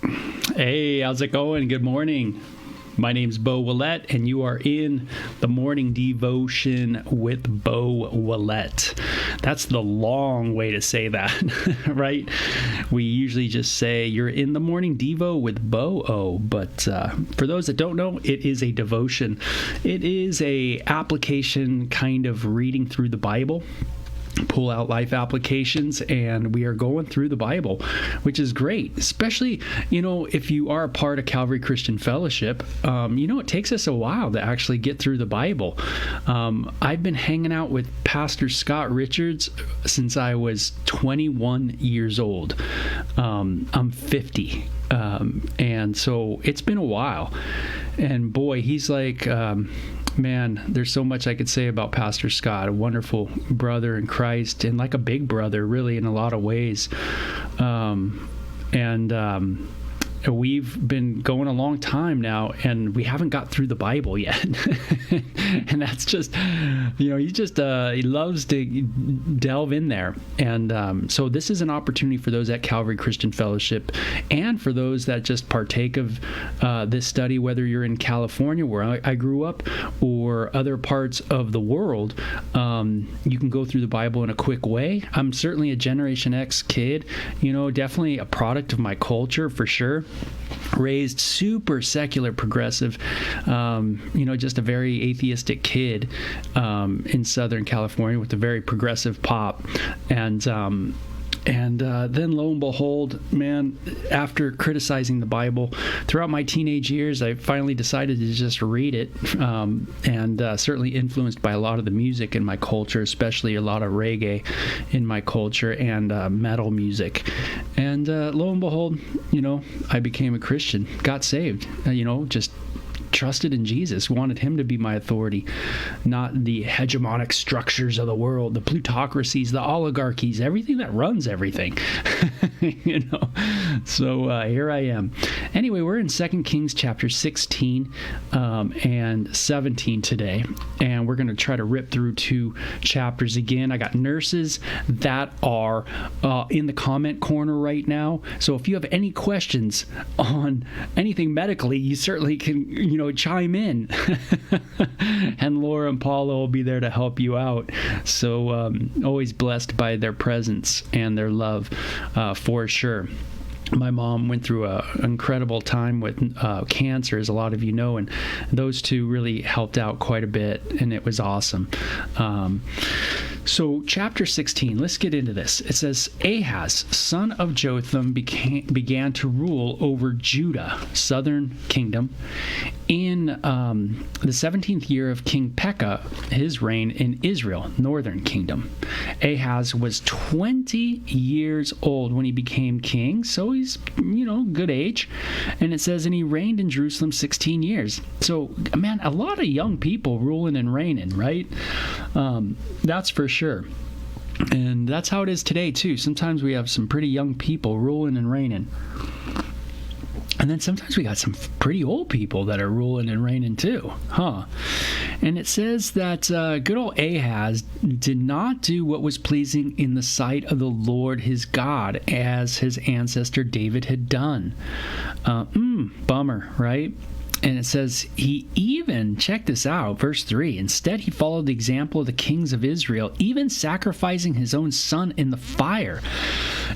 Hey, how's it going? Good morning. My name's Bo Willett, and you are in the Morning Devotion with Bo Willett. That's the long way to say that, right? We usually just say you're in the Morning Devo with Bo-O, but for those that don't know, it is a devotion. It is a application kind of reading through the Bible. Pull out life applications, and we are going through the Bible, which is great, especially, if you are a part of Calvary Christian Fellowship. It takes us a while to actually get through the Bible. I've been hanging out with Pastor Scott Richards since I was 21 years old. I'm 50. And so it's been a while. And boy, he's like... Man, there's so much I could say about Pastor Scott, a wonderful brother in Christ, and like a big brother, really, in a lot of ways. We've been going a long time now, and we haven't got through the Bible yet. And that's just, he loves to delve in there. And so this is an opportunity for those at Calvary Christian Fellowship and for those that just partake of this study, whether you're in California, where I grew up, or other parts of the world. You can go through the Bible in a quick way. I'm certainly a Generation X kid, definitely a product of my culture for sure. Raised super secular, progressive, just a very atheistic kid in Southern California with a very progressive pop. And then lo and behold, man, after criticizing the Bible throughout my teenage years, I finally decided to just read it, and certainly influenced by a lot of the music in my culture, especially a lot of reggae in my culture and metal music. And lo and behold, I became a Christian, got saved, just trusted in Jesus, wanted him to be my authority, not the hegemonic structures of the world, the plutocracies, the oligarchies, everything that runs everything. So here I am. Anyway, we're in 2 Kings chapter 16 and 17 today, and we're going to try to rip through 2 chapters again. I got nurses that are in the comment corner right now, so if you have any questions on anything medically, you certainly can, chime in. And Laura and Paula will be there to help you out. So always blessed by their presence and their love, for sure. My mom went through an incredible time with cancer, as a lot of you know, and those two really helped out quite a bit, and it was awesome. So chapter 16, let's get into this. It says, Ahaz, son of Jotham, began to rule over Judah, southern kingdom, in the 17th year of King Pekah, his reign in Israel, northern kingdom. Ahaz was 20 years old when he became king, so he's, good age. And it says, and he reigned in Jerusalem 16 years. So, man, a lot of young people ruling and reigning, right? That's for sure. And that's how it is today, too. Sometimes we have some pretty young people ruling and reigning. And then sometimes we got some pretty old people that are ruling and reigning too, huh? And it says that good old Ahaz did not do what was pleasing in the sight of the Lord his God, as his ancestor David had done. Bummer, right? And it says he even, check this out, verse 3, instead he followed the example of the kings of Israel, even sacrificing his own son in the fire.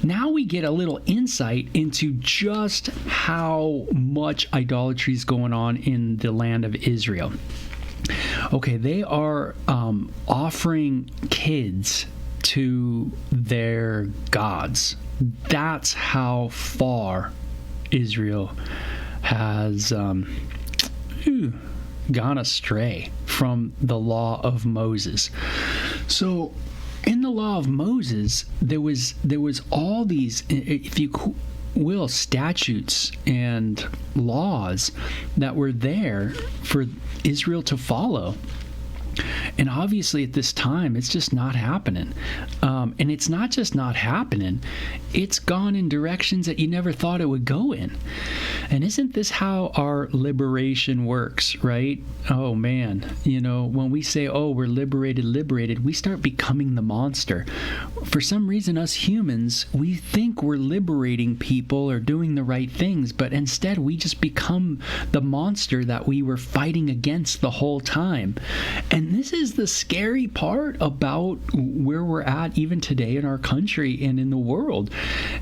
Now we get a little insight into just how much idolatry is going on in the land of Israel. Okay, they are offering kids to their gods. That's how far Israel has gone astray from the law of Moses. So in the law of Moses, there was all these, if you will, statutes and laws that were there for Israel to follow. And obviously at this time, it's just not happening. And it's not just not happening, it's gone in directions that you never thought it would go in. And isn't this how our liberation works, right? Oh man, when we say, oh, we're liberated, we start becoming the monster. For some reason, us humans, we think we're liberating people or doing the right things, but instead we just become the monster that we were fighting against the whole time. And this is the scary part about where we're at even today in our country and in the world.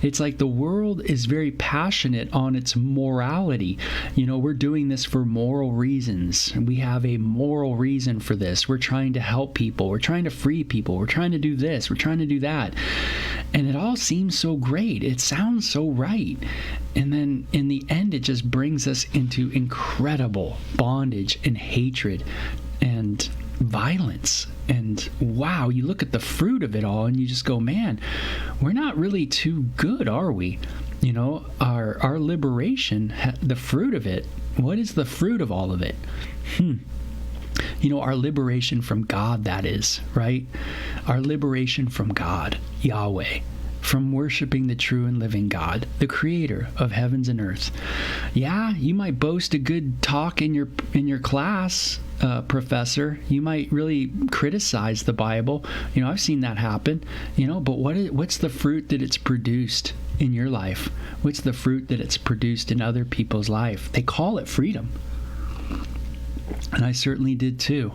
It's like the world is very passionate on its morality. We're doing this for moral reasons. We have a moral reason for this. We're trying to help people. We're trying to free people. We're trying to do this. We're trying to do that. And it all seems so great. It sounds so right. And then in the end, it just brings us into incredible bondage and hatred and violence. And wow, you look at the fruit of it all and you just go, man, we're not really too good, are we? Our liberation, the fruit of it, what is the fruit of all of it? Our liberation from God, that is, right? Our liberation from God, Yahweh, from worshiping the true and living God, the creator of heavens and earth. Yeah, you might boast a good talk in your class, professor. You might really criticize the Bible. I've seen that happen. But what's the fruit that it's produced in your life? What's the fruit that it's produced in other people's life? They call it freedom. And I certainly did too.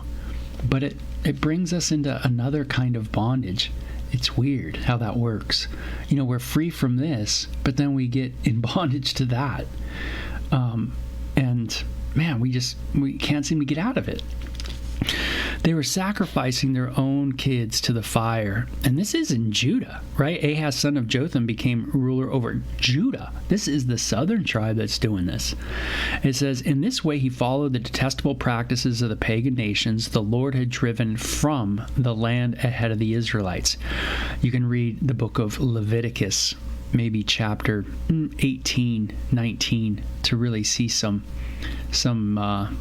But it brings us into another kind of bondage. It's weird how that works. We're free from this, but then we get in bondage to that. And man, we can't seem to get out of it. They were sacrificing their own kids to the fire. And this is in Judah, right? Ahaz, son of Jotham, became ruler over Judah. This is the southern tribe that's doing this. It says, in this way he followed the detestable practices of the pagan nations the Lord had driven from the land ahead of the Israelites. You can read the book of Leviticus, maybe chapter 18, 19, to really see some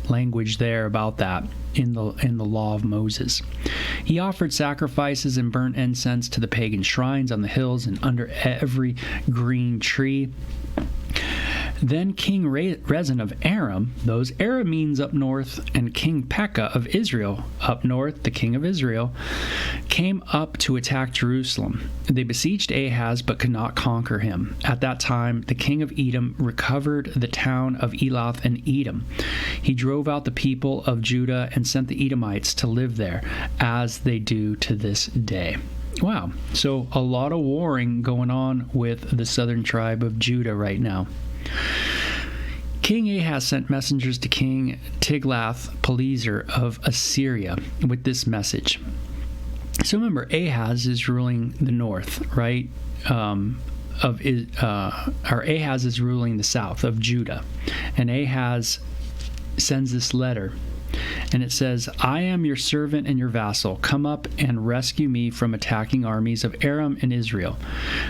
language there about that in the law of Moses. He offered sacrifices and burnt incense to the pagan shrines on the hills and under every green tree. Then King Rezin of Aram, those Arameans up north, and King Pekah of Israel up north, the king of Israel, came up to attack Jerusalem. They besieged Ahaz but could not conquer him. At that time, the king of Edom recovered the town of Elath and Edom. He drove out the people of Judah and sent the Edomites to live there, as they do to this day. Wow. So a lot of warring going on with the southern tribe of Judah right now. King Ahaz sent messengers to King Tiglath-Pileser of Assyria with this message. So remember, Ahaz is ruling the north, right? Ahaz is ruling the south of Judah. And Ahaz sends this letter. And it says, I am your servant and your vassal. Come up and rescue me from attacking armies of Aram and Israel.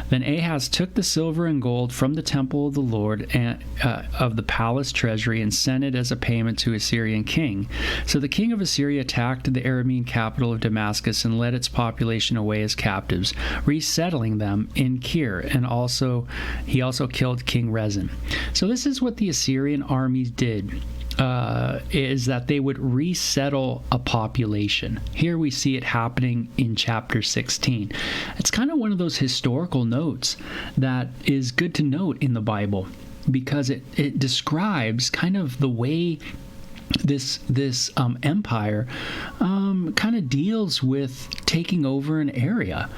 Then Ahaz took the silver and gold from the temple of the Lord and of the palace treasury and sent it as a payment to Assyrian king. So the king of Assyria attacked the Aramean capital of Damascus and led its population away as captives, resettling them in Kir. And he also killed King Rezin. So this is what the Assyrian armies did. Is that they would resettle a population. Here we see it happening in chapter 16. It's kind of one of those historical notes that is good to note in the Bible because it describes kind of the way this empire kind of deals with taking over an area.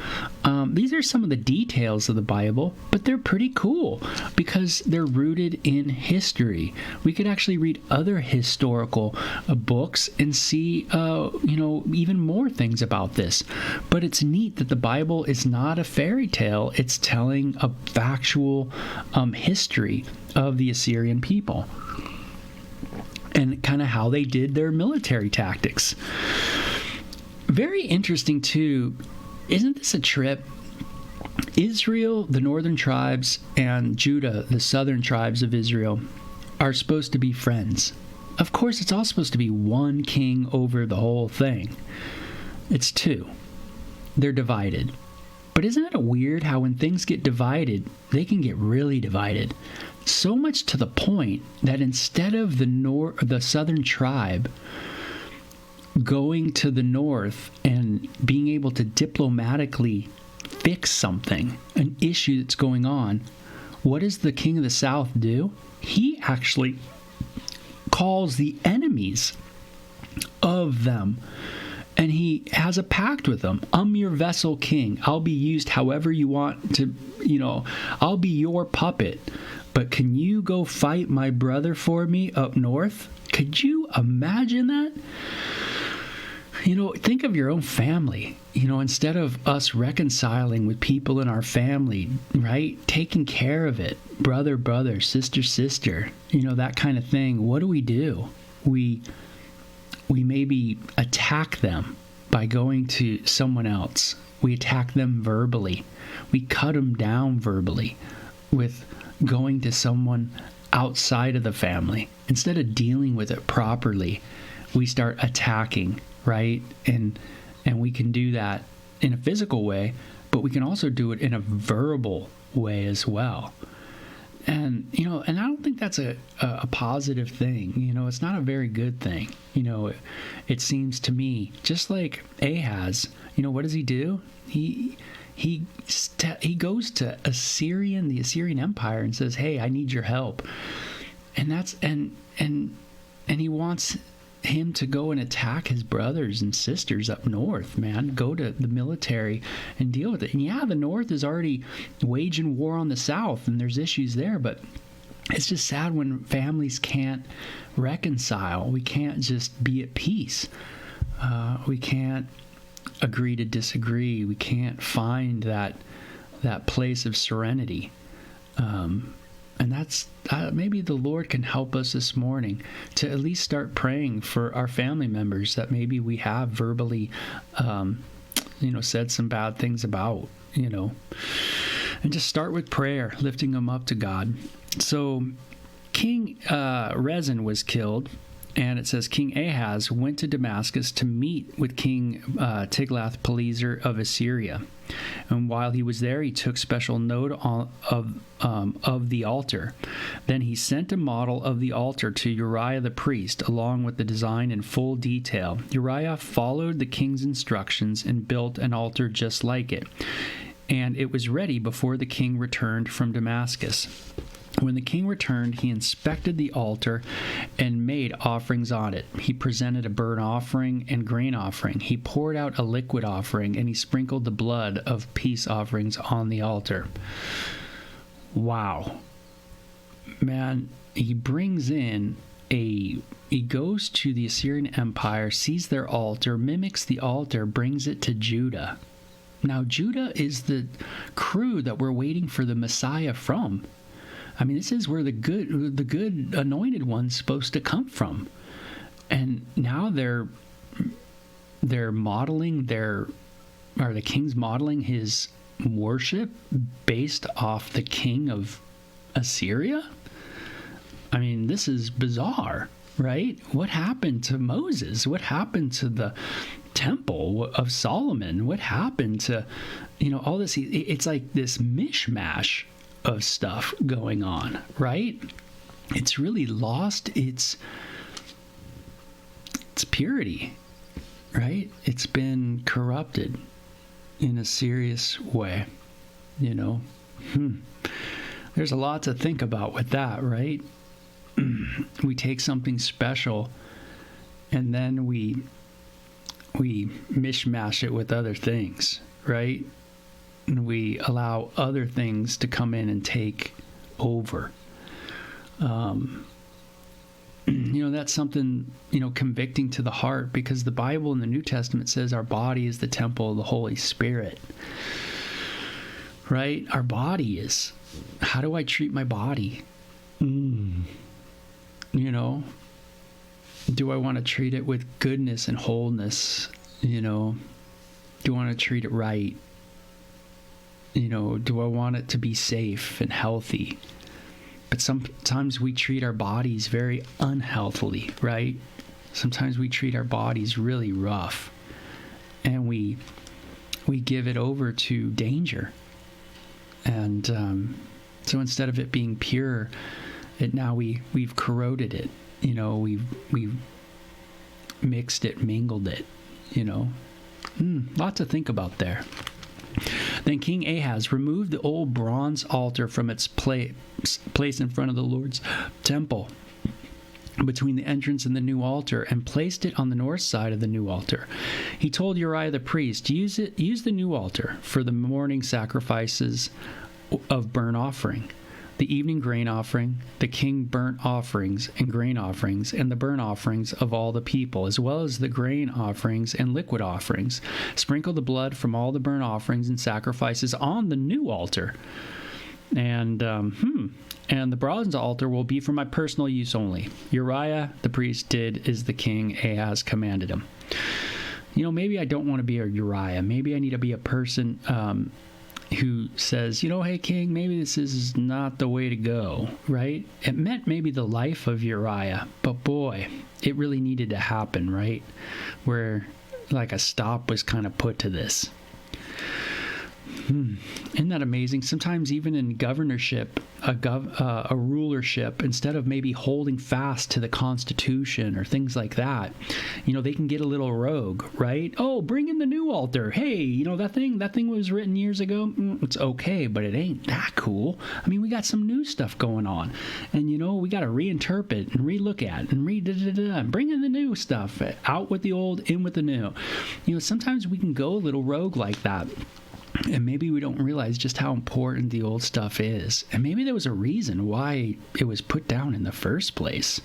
These are some of the details of the Bible, but they're pretty cool because they're rooted in history. We could actually read other historical books and see, even more things about this. But it's neat that the Bible is not a fairy tale. It's telling a factual history of the Assyrian people and kind of how they did their military tactics. Very interesting, too. Isn't this a trip? Israel, the northern tribes, and Judah, the southern tribes of Israel, are supposed to be friends. Of course, it's all supposed to be one king over the whole thing. It's two. They're divided. But isn't it weird how when things get divided, they can get really divided? So much to the point that instead of the southern tribe going to the north and being able to diplomatically fix something, an issue that's going on, what does the king of the south do? He actually calls the enemies of them, and he has a pact with them. I'm your vessel king. I'll be used however you want to, I'll be your puppet. But can you go fight my brother for me up north? Could you imagine that? Think of your own family. Instead of us reconciling with people in our family, right? Taking care of it, brother, sister, that kind of thing. What do? We maybe attack them by going to someone else. We attack them verbally. We cut them down verbally with going to someone outside of the family. Instead of dealing with it properly, we start attacking, right? And we can do that in a physical way, but we can also do it in a verbal way as well. And, and I don't think that's a positive thing. It's not a very good thing. It seems to me, just like Ahaz, what does he do? He goes to the Assyrian Empire and says, hey, I need your help. And and he wants him to go and attack his brothers and sisters up north, man. Go to the military and deal with it. And yeah, the north is already waging war on the south, and there's issues there, but it's just sad when families can't reconcile. We can't just be at peace. We can't agree to disagree. We can't find that place of serenity. And that's maybe the Lord can help us this morning to at least start praying for our family members that maybe we have verbally, said some bad things about, and just start with prayer, lifting them up to God. So King Rezin was killed, and it says King Ahaz went to Damascus to meet with King Tiglath-Pileser of Assyria. And while he was there, he took special note of the altar. Then he sent a model of the altar to Uriah the priest, along with the design in full detail. Uriah followed the king's instructions and built an altar just like it. And it was ready before the king returned from Damascus. When the king returned, he inspected the altar and made offerings on it. He presented a burnt offering and grain offering. He poured out a liquid offering, and he sprinkled the blood of peace offerings on the altar. Wow. Man, he brings in he goes to the Assyrian Empire, sees their altar, mimics the altar, brings it to Judah. Now, Judah is the crew that we're waiting for the Messiah from. I mean, this is where the good anointed one's supposed to come from. And now the king's modeling his worship based off the king of Assyria? I mean, this is bizarre, right? What happened to Moses? What happened to the temple of Solomon? What happened to, all this? It's like this mishmash of stuff going on, right? It's really lost its purity, right? It's been corrupted in a serious way, There's a lot to think about with that, right? We take something special and then we mishmash it with other things, right? And we allow other things to come in and take over. That's something, convicting to the heart, because the Bible in the New Testament says our body is the temple of the Holy Spirit. Right? Our body is. How do I treat my body? Do I want to treat it with goodness and wholeness? Do I want to treat it right? Do I want it to be safe and healthy? But sometimes we treat our bodies very unhealthily, right? Sometimes we treat our bodies really rough, and we give it over to danger. And so instead of it being pure, we've corroded it. We've mixed it, mingled it. Lot to think about there. Then King Ahaz removed the old bronze altar from its place in front of the Lord's temple, between the entrance and the new altar, and placed it on the north side of the new altar. He told Uriah the priest, use the new altar for the morning sacrifices of burnt offering, the evening grain offering, the king burnt offerings and grain offerings, and the burnt offerings of all the people, as well as the grain offerings and liquid offerings. Sprinkle the blood from all the burnt offerings and sacrifices on the new altar. And the bronze altar will be for my personal use only. Uriah the priest did as the king Ahaz commanded him. Maybe I don't want to be a Uriah. Maybe I need to be a person who says, hey, king, maybe this is not the way to go, right? It meant maybe the life of Uriah, but boy, it really needed to happen, right? Where like a stop was kind of put to this. Isn't that amazing? Sometimes even in governorship, a rulership, instead of maybe holding fast to the Constitution or things like that, they can get a little rogue, right? Oh, bring in the new altar. Hey, that thing was written years ago. It's okay, but it ain't that cool. I mean, we got some new stuff going on, and we got to reinterpret and relook at and and bring in the new stuff. Out with the old, in with the new. Sometimes we can go a little rogue like that. And maybe we don't realize just how important the old stuff is. And maybe there was a reason why it was put down in the first place.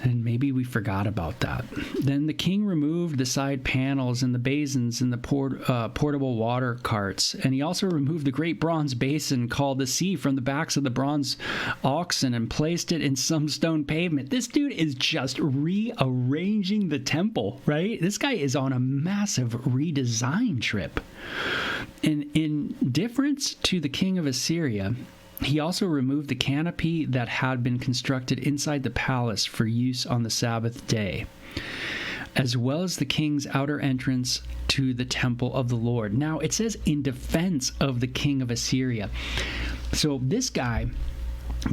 And maybe we forgot about that. Then the king removed the side panels and the basins and the portable water carts. And he also removed the great bronze basin called the sea from the backs of the bronze oxen and placed it in some stone pavement. This dude is just rearranging the temple, right? This guy is on a massive redesign trip. And in difference to the king of Assyria, he also removed the canopy that had been constructed inside the palace for use on the Sabbath day, as well as the king's outer entrance to the temple of the Lord. Now, it says in defense of the king of Assyria. So this guy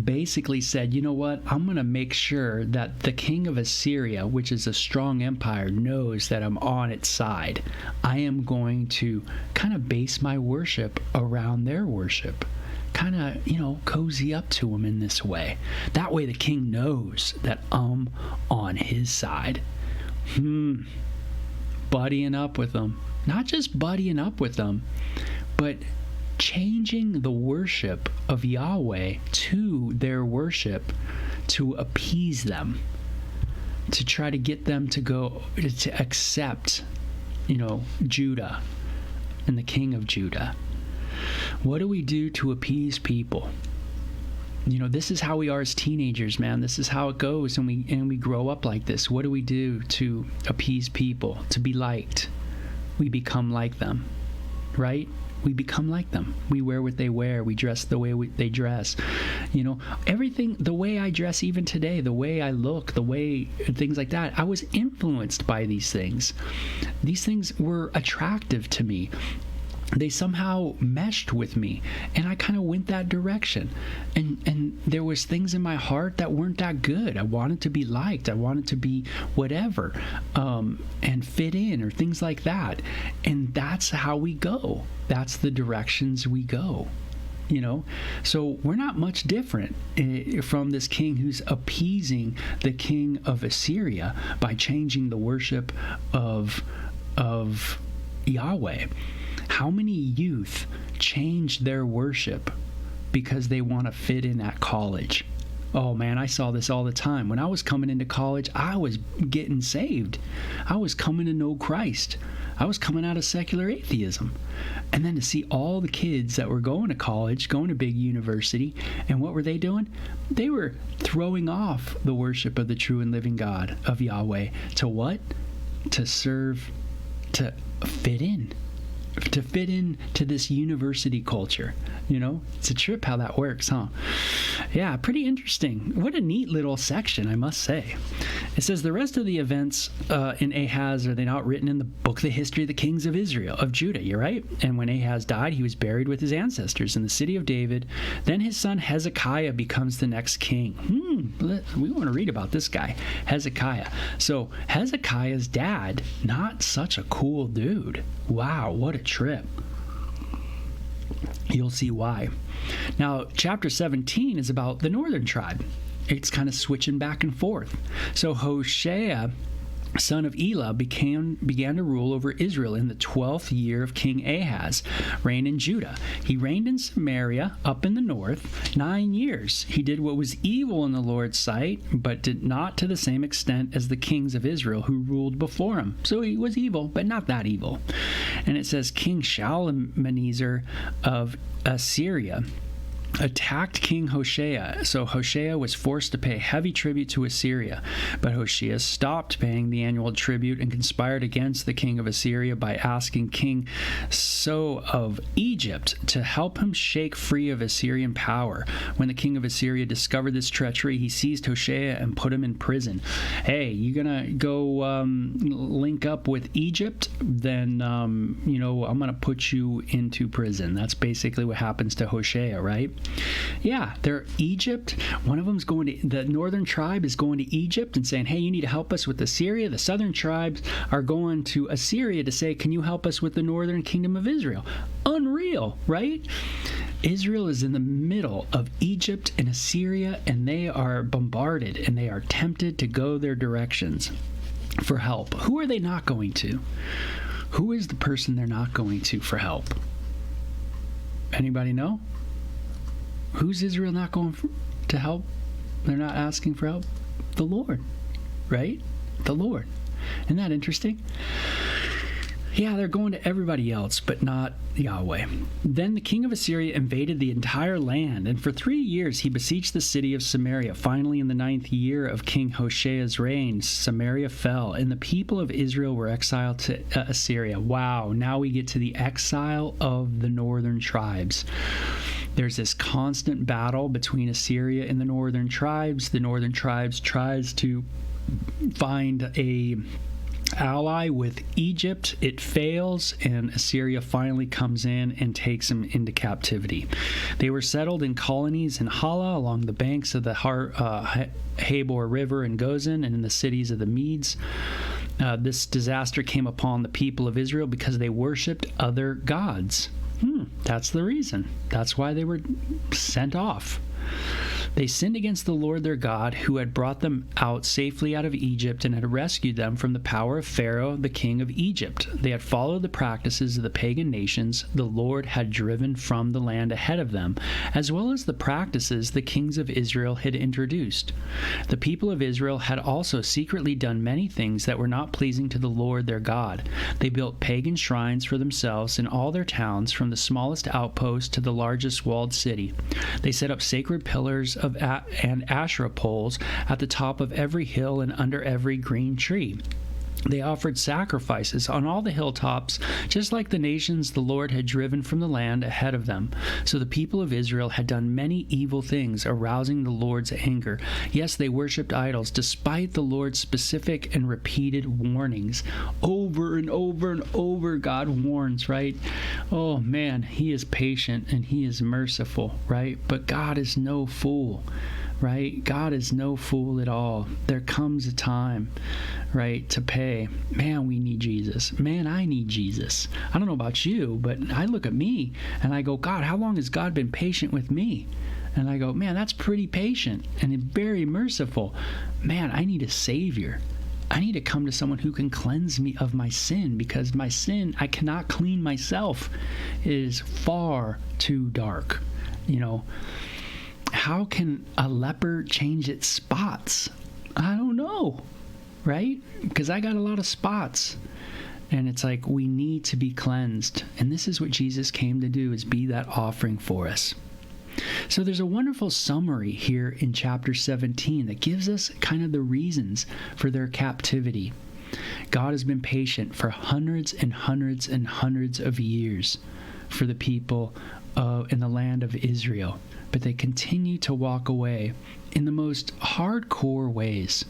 basically said, you know what, I'm going to make sure that the king of Assyria, which is a strong empire, knows that I'm on its side. I am going to kind of base my worship around their worship. Kind of, cozy up to him in this way. That way the king knows that I'm on his side. Buddying up with them. Not just buddying up with them, but changing the worship of Yahweh to their worship to appease them. To try to get them to accept, Judah and the king of Judah. What do we do to appease people? This is how we are as teenagers, man. This is how it goes, and we grow up like this. What do we do to appease people, to be liked? We become like them, right? We become like them. We wear what they wear. We dress the way they dress. Everything, the way I dress even today, the way I look, the way things like that, I was influenced by these things. These things were attractive to me. They somehow meshed with me, and I kind of went that direction. And there was things in my heart that weren't that good. I wanted to be liked. I wanted to be whatever, and fit in, or things like that. And that's how we go. That's the directions we go. So we're not much different from this king who's appeasing the king of Assyria by changing the worship of Yahweh. How many youth change their worship because they want to fit in at college? Oh man, I saw this all the time. When I was coming into college, I was getting saved. I was coming to know Christ. I was coming out of secular atheism. And then to see all the kids that were going to college, going to big university, and what were they doing? They were throwing off the worship of the true and living God, of Yahweh, to what? To serve, to fit in. To fit in to this university culture. It's a trip how that works, huh? Yeah, pretty interesting. What a neat little section, I must say. It says, the rest of the events in Ahaz, are they not written in the book of the history of the kings of Israel, of Judah? You're right. And when Ahaz died, he was buried with his ancestors in the city of David. Then his son Hezekiah becomes the next king. We want to read about this guy, Hezekiah. So Hezekiah's dad, not such a cool dude. Wow, what a trip. You'll see why. Now, chapter 17 is about the northern tribe. It's kind of switching back and forth. So Hoshea, son of Elah, began to rule over Israel in the 12th year of King Ahaz, reign in Judah. He reigned in Samaria, up in the north, 9 years. He did what was evil in the Lord's sight, but did not to the same extent as the kings of Israel who ruled before him. So he was evil, but not that evil. And it says King Shalmaneser of Assyria attacked King Hoshea. So Hoshea was forced to pay heavy tribute to Assyria, but Hoshea stopped paying the annual tribute and conspired against the king of Assyria by asking King So of Egypt to help him shake free of Assyrian power. When the king of Assyria discovered this treachery, he seized Hoshea and put him in prison. Hey, you gonna go link up with Egypt? Then I'm gonna put you into prison. That's basically what happens to Hoshea, right? Yeah, they're Egypt. One of them's going to, the northern tribe is going to Egypt and saying, hey, you need to help us with Assyria. The southern tribes are going to Assyria to say, can you help us with the northern kingdom of Israel? Unreal, right? Israel is in the middle of Egypt and Assyria, and they are bombarded, and they are tempted to go their directions for help. Who are they not going to? Who is the person they're not going to for help? Anybody know? Who's Israel not going to help? They're not asking for help? The Lord, right? The Lord. Isn't that interesting? Yeah, they're going to everybody else, but not Yahweh. Then the king of Assyria invaded the entire land, and for 3 years he besieged the city of Samaria. Finally, in the 9th year of King Hoshea's reign, Samaria fell, and the people of Israel were exiled to Assyria. Wow, now we get to the exile of the northern tribes. There's this constant battle between Assyria and the northern tribes. The northern tribes tries to find a ally with Egypt. It fails, and Assyria finally comes in and takes them into captivity. They were settled in colonies in Hala along the banks of the Habor River in Gozan and in the cities of the Medes. This disaster came upon the people of Israel because they worshipped other gods. That's the reason. That's why they were sent off. They sinned against the Lord their God, who had brought them out safely out of Egypt and had rescued them from the power of Pharaoh, the king of Egypt. They had followed the practices of the pagan nations the Lord had driven from the land ahead of them, as well as the practices the kings of Israel had introduced. The people of Israel had also secretly done many things that were not pleasing to the Lord their God. They built pagan shrines for themselves in all their towns, from the smallest outpost to the largest walled city. They set up sacred pillars and Asherah poles at the top of every hill and under every green tree. They offered sacrifices on all the hilltops, just like the nations the Lord had driven from the land ahead of them. So the people of Israel had done many evil things, arousing the Lord's anger. Yes, they worshipped idols, despite the Lord's specific and repeated warnings. Over and over and over, God warns, right? Oh man, He is patient and He is merciful, right? But God is no fool. Right? God is no fool at all. There comes a time, right, to pay. Man, we need Jesus. Man, I need Jesus. I don't know about you, but I look at me and I go, God, how long has God been patient with me? And I go, man, that's pretty patient and very merciful. Man, I need a Savior. I need to come to someone who can cleanse me of my sin, because my sin, I cannot clean myself. It is far too dark. How can a leper change its spots? I don't know, right? Because I got a lot of spots. And it's like, we need to be cleansed. And this is what Jesus came to do, is be that offering for us. So there's a wonderful summary here in chapter 17 that gives us kind of the reasons for their captivity. God has been patient for hundreds and hundreds and hundreds of years for the people in the land of Israel, but they continue to walk away in the most hardcore ways,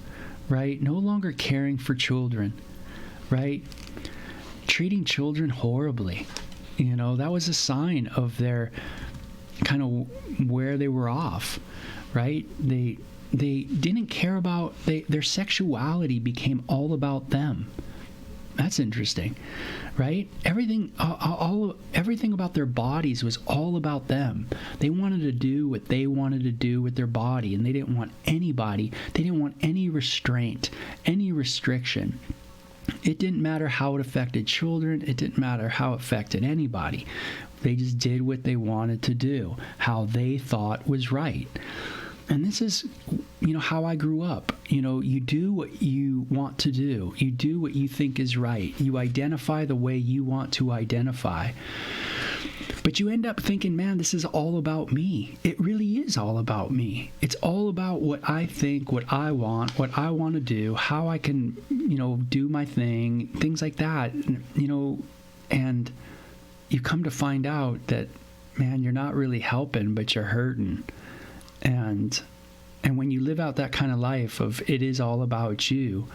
right? No longer caring for children, right? Treating children horribly. That was a sign of their kind of where they were off, right? They didn't care about, their sexuality became all about them. That's interesting, right? Everything about their bodies was all about them. They wanted to do what they wanted to do with their body, and they didn't want anybody. They didn't want any restraint, any restriction. It didn't matter how it affected children. It didn't matter how it affected anybody. They just did what they wanted to do, how they thought was right. And this is, how I grew up. You do what you want to do. You do what you think is right. You identify the way you want to identify. But you end up thinking, man, this is all about me. It really is all about me. It's all about what I think, what I want to do, how I can, do my thing, things like that, and you come to find out that, man, you're not really helping, but you're hurting. And when you live out that kind of life of it is all about you,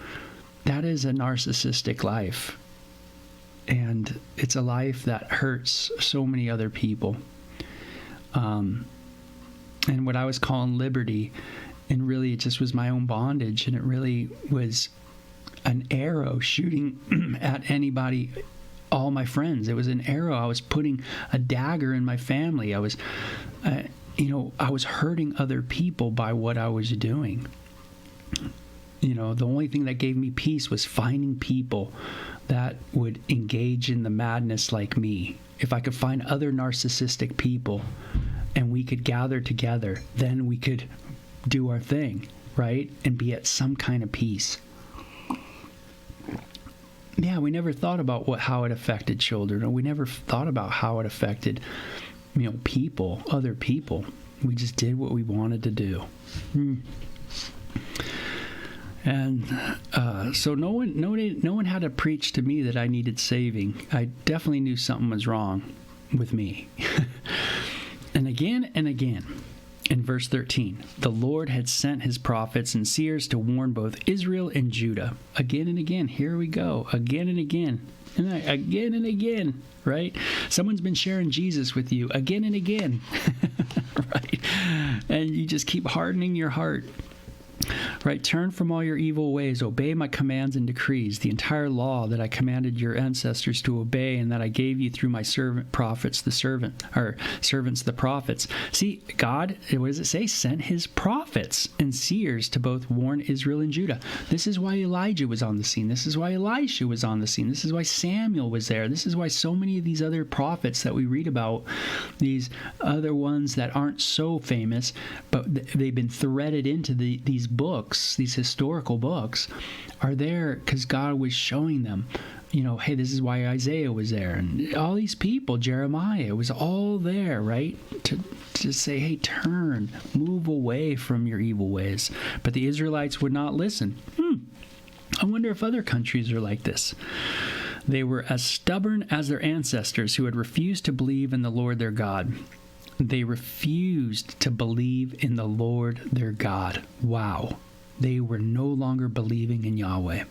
that is a narcissistic life. And it's a life that hurts so many other people. And what I was calling liberty, and really it just was my own bondage, and it really was an arrow shooting at anybody, all my friends. It was an arrow. I was putting a dagger in my family. I was hurting other people by what I was doing. The only thing that gave me peace was finding people that would engage in the madness like me. If I could find other narcissistic people and we could gather together, then we could do our thing, right? And be at some kind of peace. Yeah, we never thought about how it affected children, or we never thought about how it affected, people, other people. We just did what we wanted to do. And so no one had to preach to me that I needed saving. I definitely knew something was wrong with me. And again, in verse 13, the Lord had sent his prophets and seers to warn both Israel and Judah. Again and again, here we go, again and again. And again and again, right? Someone's been sharing Jesus with you again and again, right? And you just keep hardening your heart. Right, turn from all your evil ways, obey my commands and decrees, the entire law that I commanded your ancestors to obey, and that I gave you through my servants, the prophets. See, God, what does it say? Sent his prophets and seers to both warn Israel and Judah. This is why Elijah was on the scene. This is why Elisha was on the scene. This is why Samuel was there. This is why so many of these other prophets that we read about, these other ones that aren't so famous, but they've been threaded into these books, these historical books, are there because God was showing them, hey, this is why Isaiah was there, and all these people, Jeremiah, it was all there, right? To say, hey, turn, move away from your evil ways. But the Israelites would not listen. I wonder if other countries are like this. They were as stubborn as their ancestors who had refused to believe in the Lord their God. They refused to believe in the Lord their God. Wow. They were no longer believing in Yahweh.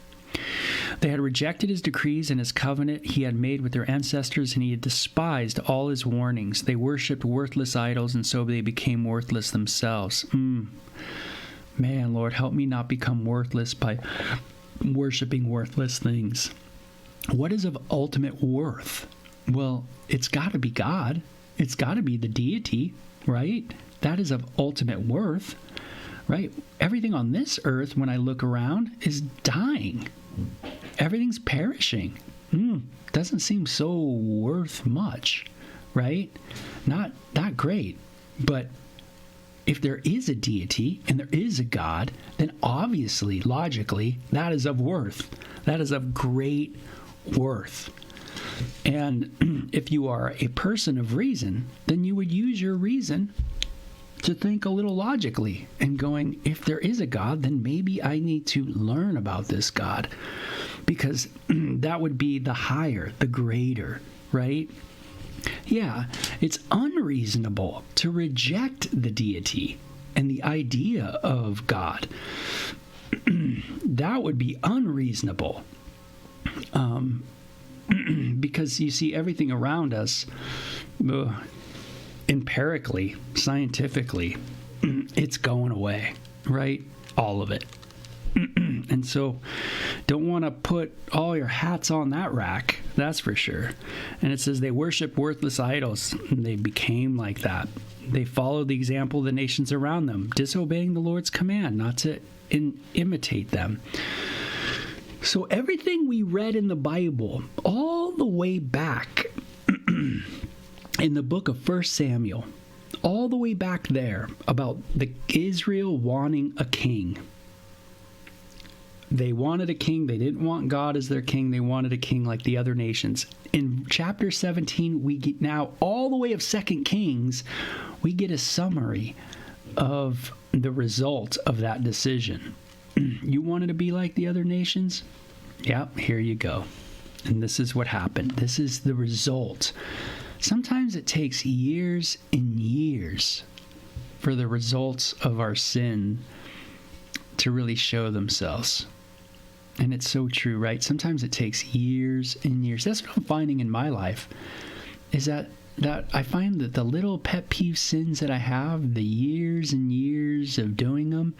They had rejected his decrees and his covenant he had made with their ancestors, and he had despised all his warnings. They worshipped worthless idols, and so they became worthless themselves. Man, Lord, help me not become worthless by worshiping worthless things. What is of ultimate worth? Well, it's got to be God. It's got to be the deity, right? That is of ultimate worth, right? Everything on this earth, when I look around, is dying. Everything's perishing. Doesn't seem so worth much, right? Not that great. But if there is a deity and there is a God, then obviously, logically, that is of worth. That is of great worth. And if you are a person of reason, then you would use your reason to think a little logically and going, if there is a God, then maybe I need to learn about this God, because that would be the higher, the greater, right? Yeah, it's unreasonable to reject the deity and the idea of God. That would be unreasonable. Because you see, everything around us, empirically, scientifically, it's going away, right? All of it. And so don't want to put all your hats on that rack, that's for sure. And it says they worship worthless idols, and they became like that. They followed the example of the nations around them, disobeying the Lord's command not to imitate them. So everything we read in the Bible, all the way back in the book of 1 Samuel, all the way back there about the Israel wanting a king. They wanted a king. They didn't want God as their king. They wanted a king like the other nations. In chapter 17, we get now all the way of 2 Kings, we get a summary of the result of that decision. You wanted to be like the other nations? Yeah, here you go. And this is what happened. This is the result. Sometimes it takes years and years for the results of our sin to really show themselves. And it's so true, right? Sometimes it takes years and years. That's what I'm finding in my life, is that I find that the little pet peeve sins that I have, the years and years of doing them,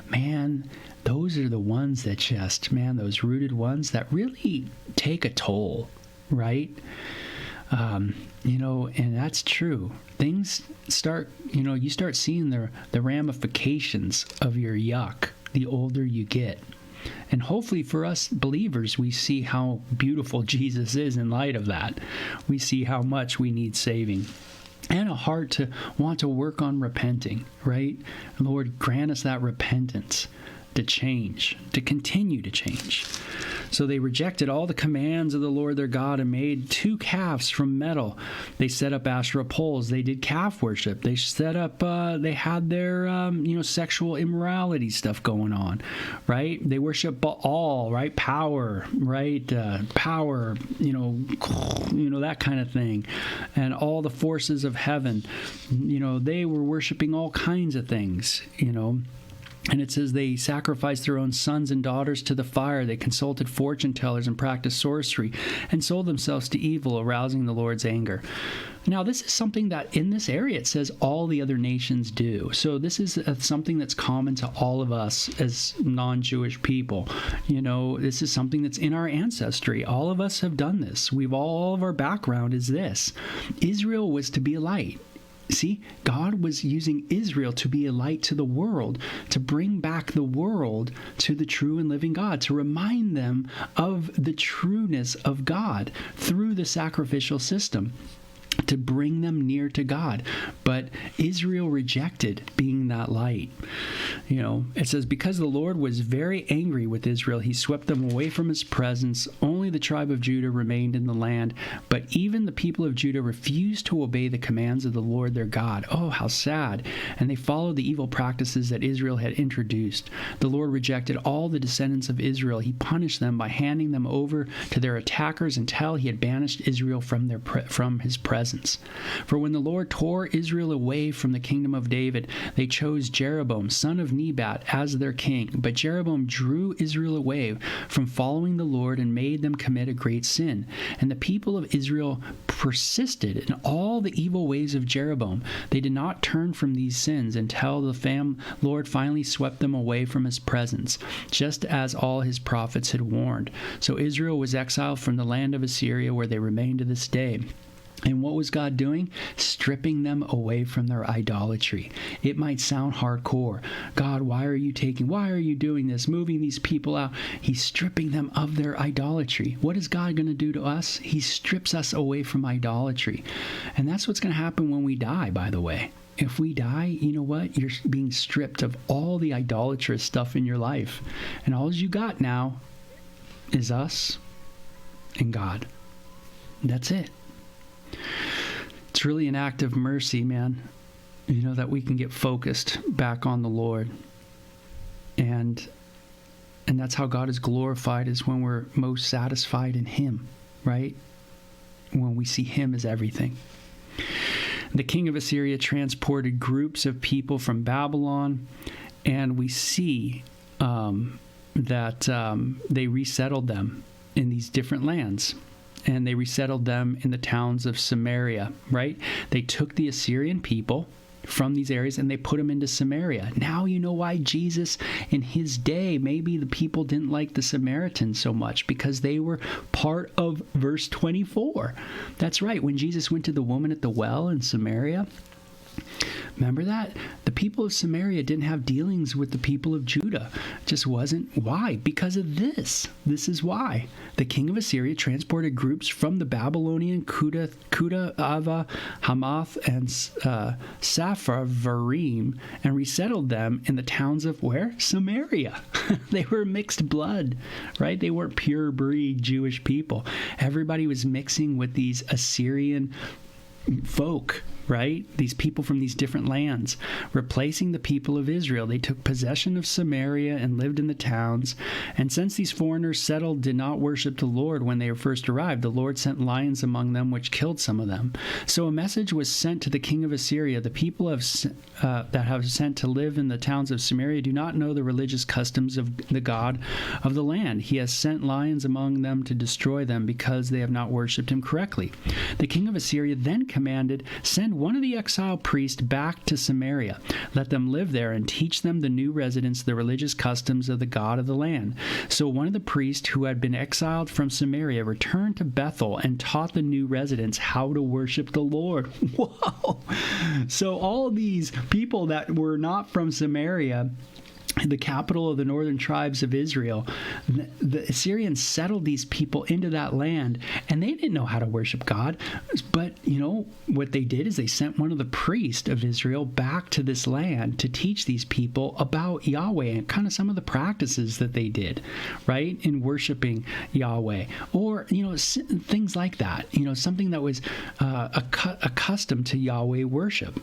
man, those are the ones that just, man, those rooted ones that really take a toll, right? And that's true. Things start, you start seeing the ramifications of your yuck the older you get. And hopefully for us believers, we see how beautiful Jesus is in light of that. We see how much we need saving. And a heart to want to work on repenting, right? Lord, grant us that repentance to change, to continue to change. So they rejected all the commands of the Lord their God and made 2 calves from metal. They set up Asherah poles. They did calf worship. They set up, they had their, sexual immorality stuff going on, right? They worship Baal, right? Power, right? Power, that kind of thing. And all the forces of heaven, they were worshiping all kinds of things, And it says they sacrificed their own sons and daughters to the fire. They consulted fortune tellers and practiced sorcery and sold themselves to evil, arousing the Lord's anger. Now, this is something that in this area it says all the other nations do. So this is something that's common to all of us as non-Jewish people. This is something that's in our ancestry. All of us have done this. All of our background is this. Israel was to be a light. See, God was using Israel to be a light to the world, to bring back the world to the true and living God, to remind them of the trueness of God through the sacrificial system, to bring them near to God. But Israel rejected being that light. It says, because the Lord was very angry with Israel, he swept them away from his presence. Only the tribe of Judah remained in the land. But even the people of Judah refused to obey the commands of the Lord their God. Oh, how sad. And they followed the evil practices that Israel had introduced. The Lord rejected all the descendants of Israel. He punished them by handing them over to their attackers until he had banished Israel from his presence. For when the Lord tore Israel away from the kingdom of David, they chose Jeroboam, son of Nebat, as their king. But Jeroboam drew Israel away from following the Lord and made them commit a great sin. And the people of Israel persisted in all the evil ways of Jeroboam. They did not turn from these sins until the Lord finally swept them away from his presence, just as all his prophets had warned. So Israel was exiled from the land of Assyria, where they remain to this day. And what was God doing? Stripping them away from their idolatry. It might sound hardcore. God, why are you doing this, moving these people out? He's stripping them of their idolatry. What is God going to do to us? He strips us away from idolatry. And that's what's going to happen when we die, by the way. If we die, you know what? You're being stripped of all the idolatrous stuff in your life. And all you got now is us and God. That's it. It's really an act of mercy, man, that we can get focused back on the Lord. And that's how God is glorified, is when we're most satisfied in him, right? when we see him as everything. The king of Assyria transported groups of people from Babylon, and we see that they resettled them in these different lands. And they resettled them in the towns of Samaria, right? They took the Assyrian people from these areas and they put them into Samaria. Now you know why Jesus, in his day, maybe the people didn't like the Samaritans so much, because they were part of verse 24. That's right. When Jesus went to the woman at the well in Samaria, remember that? The people of Samaria didn't have dealings with the people of Judah. It just wasn't. Why? Because of this. This is why. The king of Assyria transported groups from the Babylonian Kuta, Ava, Hamath, and Sepharvaim and resettled them in the towns of where? Samaria. They were mixed blood, right? They weren't pure breed Jewish people. Everybody was mixing with these Assyrian folk, right? These people from these different lands, replacing the people of Israel. They took possession of Samaria and lived in the towns. And since these foreigners settled did not worship the Lord when they first arrived, the Lord sent lions among them, which killed some of them. So a message was sent to the king of Assyria: the people that have sent to live in the towns of Samaria do not know the religious customs of the God of the land. He has sent lions among them to destroy them because they have not worshipped him correctly. The king of Assyria then commanded, "Send one of the exiled priests back to Samaria. Let them live there and teach them, the new residents, the religious customs of the God of the land." So one of the priests who had been exiled from Samaria returned to Bethel and taught the new residents how to worship the Lord. Whoa! So all these people that were not from Samaria, the capital of the northern tribes of Israel, the Assyrians settled these people into that land, and they didn't know how to worship God. But, you know, what they did is they sent one of the priests of Israel back to this land to teach these people about Yahweh and kind of some of the practices that they did, right, in worshiping Yahweh. Or, you know, things like that, you know, something that was accustomed to Yahweh worship.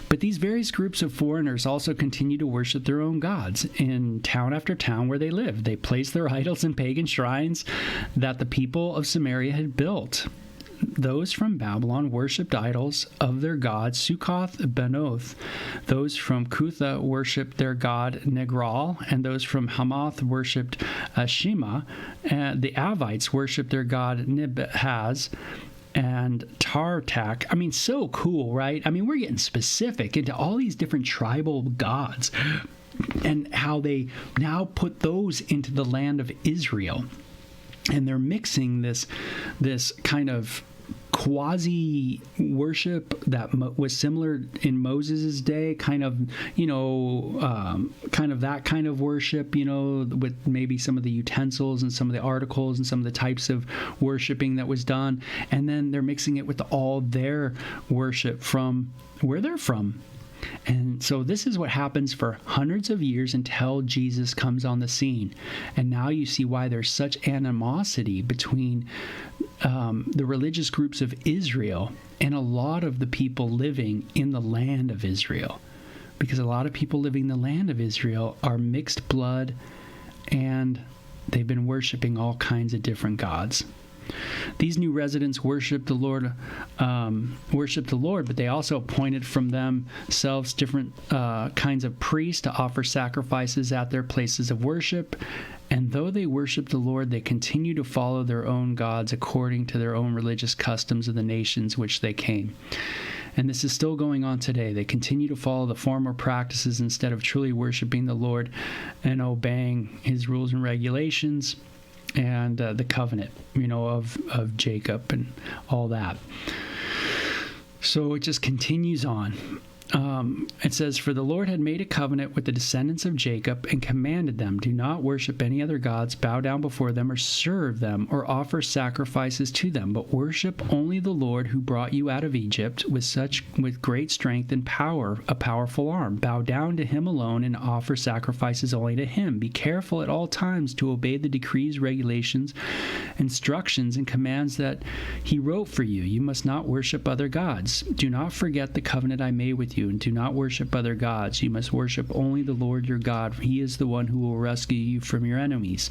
But these various groups of foreigners also continue to worship their own gods in town after town where they lived. They placed their idols in pagan shrines that the people of Samaria had built. Those from Babylon worshipped idols of their god Succoth Benoth. Those from Cutha worshipped their god Negral, and those from Hamath worshipped Shema. And the Avites worshipped their god Nibhaz and Tartak. I mean, so cool, right? I mean, we're getting specific into all these different tribal gods and how they now put those into the land of Israel. And they're mixing this kind of quasi worship that was similar in Moses' day, kind of, you know, kind of that kind of worship, you know, with maybe some of the utensils and some of the articles and some of the types of worshiping that was done. And then they're mixing it with all their worship from where they're from. And so this is what happens for hundreds of years until Jesus comes on the scene. And now you see why there's such animosity between the religious groups of Israel and a lot of the people living in the land of Israel. Because a lot of people living in the land of Israel are mixed blood, and they've been worshiping all kinds of different gods. These new residents worshiped the Lord, but they also appointed from themselves different kinds of priests to offer sacrifices at their places of worship. And though they worshiped the Lord, they continue to follow their own gods according to their own religious customs of the nations which they came. And this is still going on today. They continue to follow the former practices instead of truly worshiping the Lord and obeying his rules and regulations and the covenant, you know, of Jacob and all that. So it just continues on. It says, "For the Lord had made a covenant with the descendants of Jacob and commanded them, do not worship any other gods, bow down before them, or serve them, or offer sacrifices to them, but worship only the Lord who brought you out of Egypt with great strength and power, a powerful arm. Bow down to him alone and offer sacrifices only to him. Be careful at all times to obey the decrees, regulations, instructions, and commands that he wrote for you. You must not worship other gods. Do not forget the covenant I made with you, and do not worship other gods. You must worship only the Lord your God. He is the one who will rescue you from your enemies.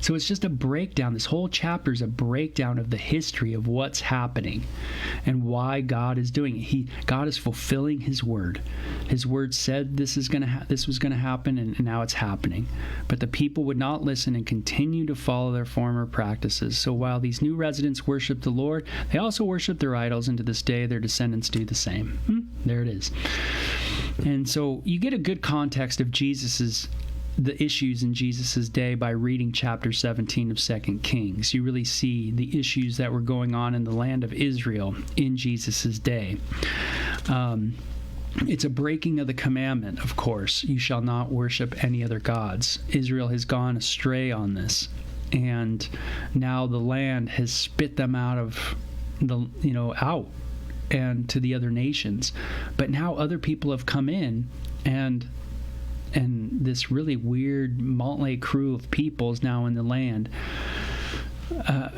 So it's just a breakdown. This whole chapter is a breakdown of the history of what's happening and why God is doing it. God is fulfilling His word. His word said this was going to happen, and now it's happening. But the people would not listen and continue to follow their former practices. So while these new residents worship the Lord, they also worship their idols, and to this day their descendants do the same. There it is. And so you get a good context of the issues in Jesus' day by reading chapter 17 of 2 Kings. You really see the issues that were going on in the land of Israel in Jesus' day. It's a breaking of the commandment, of course. You shall not worship any other gods. Israel has gone astray on this, and now the land has spit them out and to the other nations. But now other people have come in, and this really weird motley crew of people is now in the land.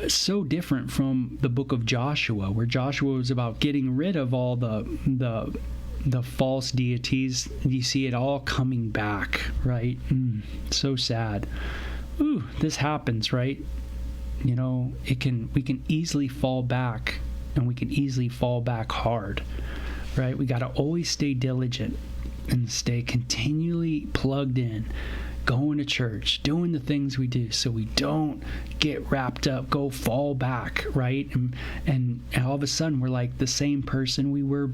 So different from the book of Joshua, where Joshua was about getting rid of all the false deities. You see it all coming back, right? So sad. This happens, right? We can easily fall back, and we can easily fall back hard, right? We got to always stay diligent and stay continually plugged in, going to church, doing the things we do, so we don't get wrapped up, fall back, right? And all of a sudden we're like the same person we were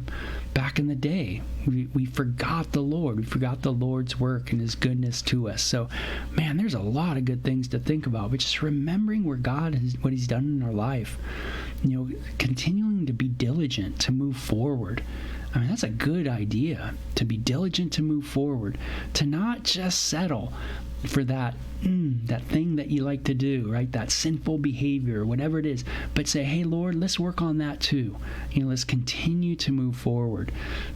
back in the day. We forgot the Lord. We forgot the Lord's work and His goodness to us. So, man, there's a lot of good things to think about, but just remembering where God is, what He's done in our life, continuing to be diligent to move forward. I mean, that's a good idea, to be diligent to move forward, to not just settle for that thing that you like to do, right? That sinful behavior, whatever it is, but say, hey, Lord, let's work on that too. Let's continue to move forward.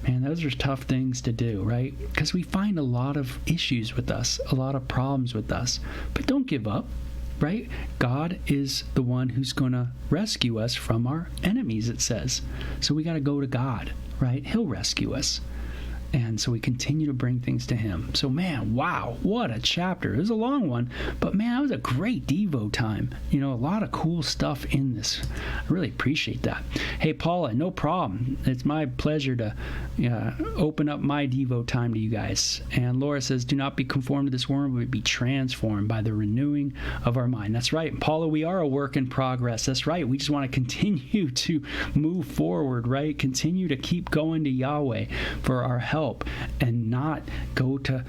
Man, those are tough things to do, right? Because we find a lot of issues with us, a lot of problems with us, but don't give up. Right? God is the one who's going to rescue us from our enemies, it says. So we got to go to God, right? He'll rescue us. And so we continue to bring things to Him. So, man, wow, what a chapter. It was a long one, but, man, it was a great Devo time. A lot of cool stuff in this. I really appreciate that. Hey, Paula, no problem. It's my pleasure to open up my Devo time to you guys. And Laura says, do not be conformed to this world, but be transformed by the renewing of our mind. That's right. Paula, we are a work in progress. That's right. We just want to continue to move forward, right? Continue to keep going to Yahweh for our help, and not go to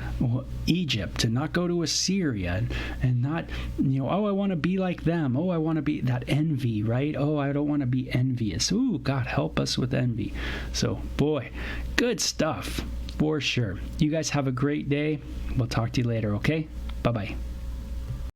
Egypt, and not go to Assyria, and not, I want to be like them. I want to be that envy, right? I don't want to be envious. God, help us with envy. So, boy, good stuff for sure. You guys have a great day. We'll talk to you later, okay? Bye-bye.